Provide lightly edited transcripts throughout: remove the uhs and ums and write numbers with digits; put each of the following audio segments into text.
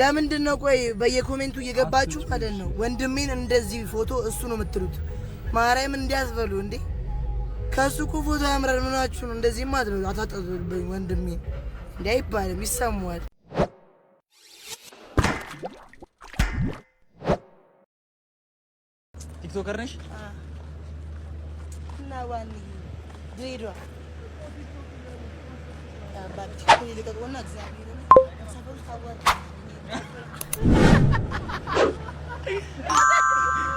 ለምንድነው ቆይ በየኮሜንቱ እየገባችሁ ማለት ነው ወንድሜን እንደዚህ ፎቶ እሱ ነው የምትሉት? ማርያም እንዲያስበሉ እንዴ ከሱ ፎቶ ያምራል ምናችሁ ነው እንደዚህ ማለት ነው? አታጠጡብኝ ወንድሜን እንዴ አይባልም ይሰማዋል። ቲክቶከር ነሽ? እና ዋኒ ዲዶ አባቴ ኮይ ለቀቆና እግዚአብሔር ነው ሰፈሩ ታዋቂ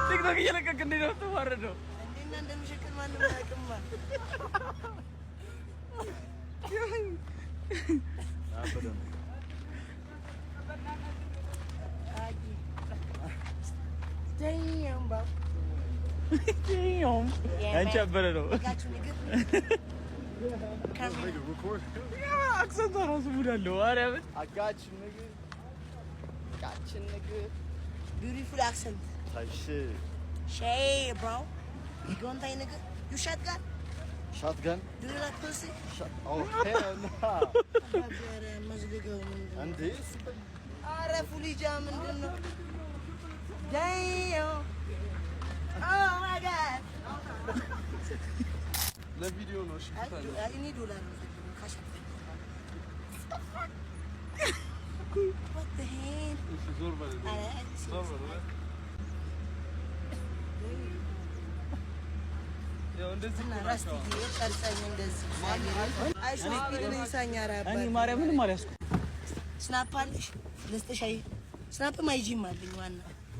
ቲክቶክ እየለቀቅ እንዴ ነው ተዋረደው እንዴና እንደምሸክል ማንም ያቅማ አበደ Damn, bro. Damn. And chat better though. Got you, nigga. Come here. Record. Yeah, accent on us would allow. I got you, nigga. Got you, nigga. Beautiful accent. Type shit. Shay, bro. You going to nigga? You shotgun? Shotgun? Do you like pussy? Oh, hell nah. And this? Ah, fully jamming. Damn! Oh my God! The video no shit. I need to learn. What the hell? This is over. Snap my gym, one.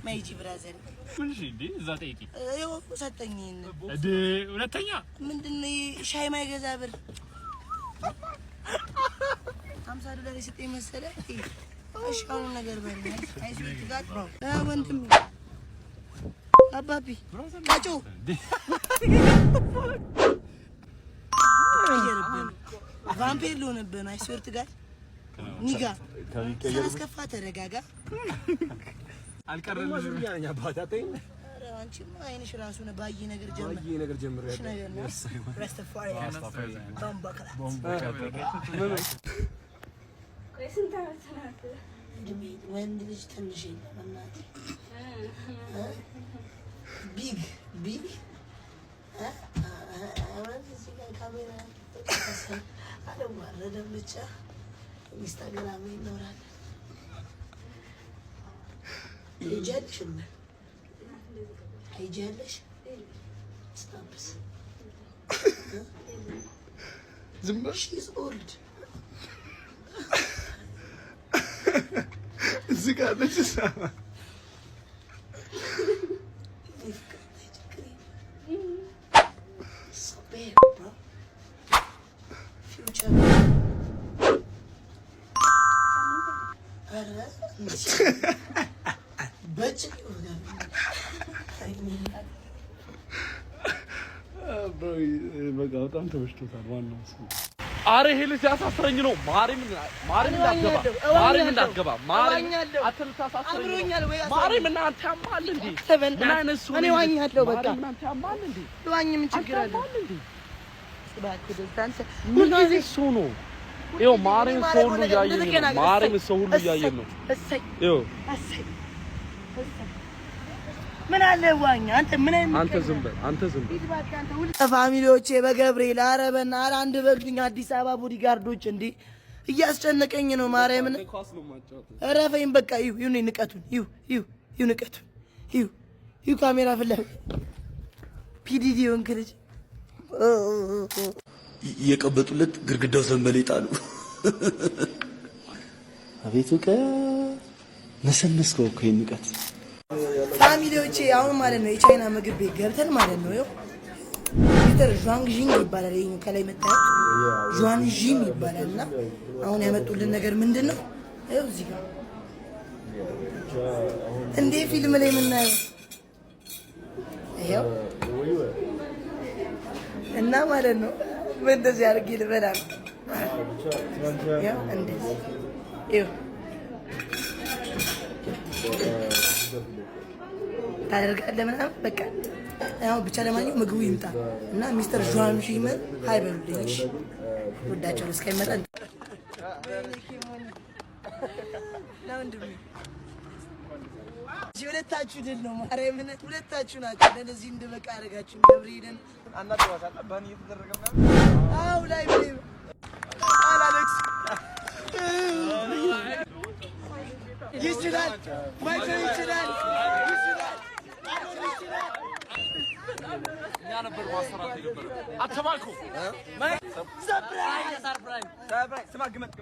ማይጂ ብራዘር ምንሽ እንዴ እዛ ጠይቂ አይው ሰጠኝ እንዴ ሁለተኛ ምንድነው ሻይ ማይገዛ ብር $50 ይሰጠኝ መሰለ አሻው ነገር በርኛ አይስዊት ጋር ነው ወንድም አባቢ ታጩ ቫምፒር ሆነብን አይስዊት ጋር ኒጋ ከስከፋ ተረጋጋ አልቀረልሽ ያኛ ባታጠኝ አንቺማ አይንሽ ራሱ ነው ባይ ነገር ጀምር ረስተፋሪ ወንድ ልጅ ትንሽ እናት ቢግ ካሜራ አለማረደም ብቻ ኢንስታግራም ይኖራል هيجلش استنبس زمبا she's old زكاة بتسامة so bad bro future But bro, በጣም ተበሽቶታል ዋናው እሱ አረ ሄል ሲያሳስረኝ ነው ማሪም እንዳትገባ ማሪም አትልታሳስረኝ ማሪም እና አንተ ያማል እንዴ ምን አይነት ሰው እኔ ዋኛለሁ በቃ ምን አንተ ያማል እንዴ ዋኝ ምን ችግር አለ ስባክ ደስታንተ ምን ጊዜ ሰው ነው ይኸው ማሪም ሰው ሁሉ ያየኝ ነው ማሪም ሰው ሁሉ ያየኝ ነው እሰይ ይኸው እሰይ ምን አለ ዋኛ አንተ ዝም በል ፋሚሊዎቼ በገብርኤል አረበና አንድ በልኝ አዲስ አበባ ቦዲጋርዶች እንዴ እያስጨነቀኝ ነው ማርያምን አረፈኝ በቃ ይሁ ንቀቱን ይሁ ንቀቱን ይሁ ካሜራ ፍለህ ፒዲዲ ወንክልጅ የቀበጡለት ግርግዳው ዘንበሌጣሉ አቤቱ ነሰነስከው እኮ ንቀት ፋሚሊዎቼ አሁን ማለት ነው የቻይና ምግብ ቤት ገብተን ማለት ነው ይኸው ሚስተር ዣንግጂንግ ይባላል ይሄን ከላይ መጣ ዣንጂንግ ይባላልና አሁን ያመጡልን ነገር ምንድነው ይኸው እዚህ ጋር እንዴ ፊልም ላይ ምናየው ይኸው እና ማለት ነው እንደዚህ አድርጌ ልበላ ይኸው እንደዚህ ይኸው ታደርጋለህ ምናምን በቃ ያው ብቻ ለማንኛውም ምግቡ ይምጣ እና ሚስተር ጆን ሺመን ሃይ በሉልኝ ወዳቸው እስከሚመጣ ለምንድን ነው ሁለታችሁ ድል ነው ማርያምን ሁለታችሁ ናችሁ ለዚህ እንደበቃ ያደረጋችሁ ገብርኤልን አናደዋታለ ባን እየተደረገ አው ላይ ብሬ አላለክስ ይችላል ማይክል ይችላል ያ ነበር ማሰራት ነበር አተባልኩ ሰርፕራይዝ ስማ ግመጥ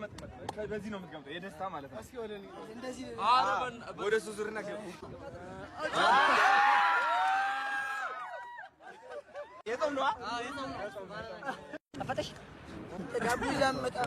በዚህ ነው የምትገምጠው የደስታ ማለት ነው እስኪ ወደ እንደዚህ ወደ ሱዙርና ገብ የጾም ነው አፈተሽ ዳቡ ይዛም መጣ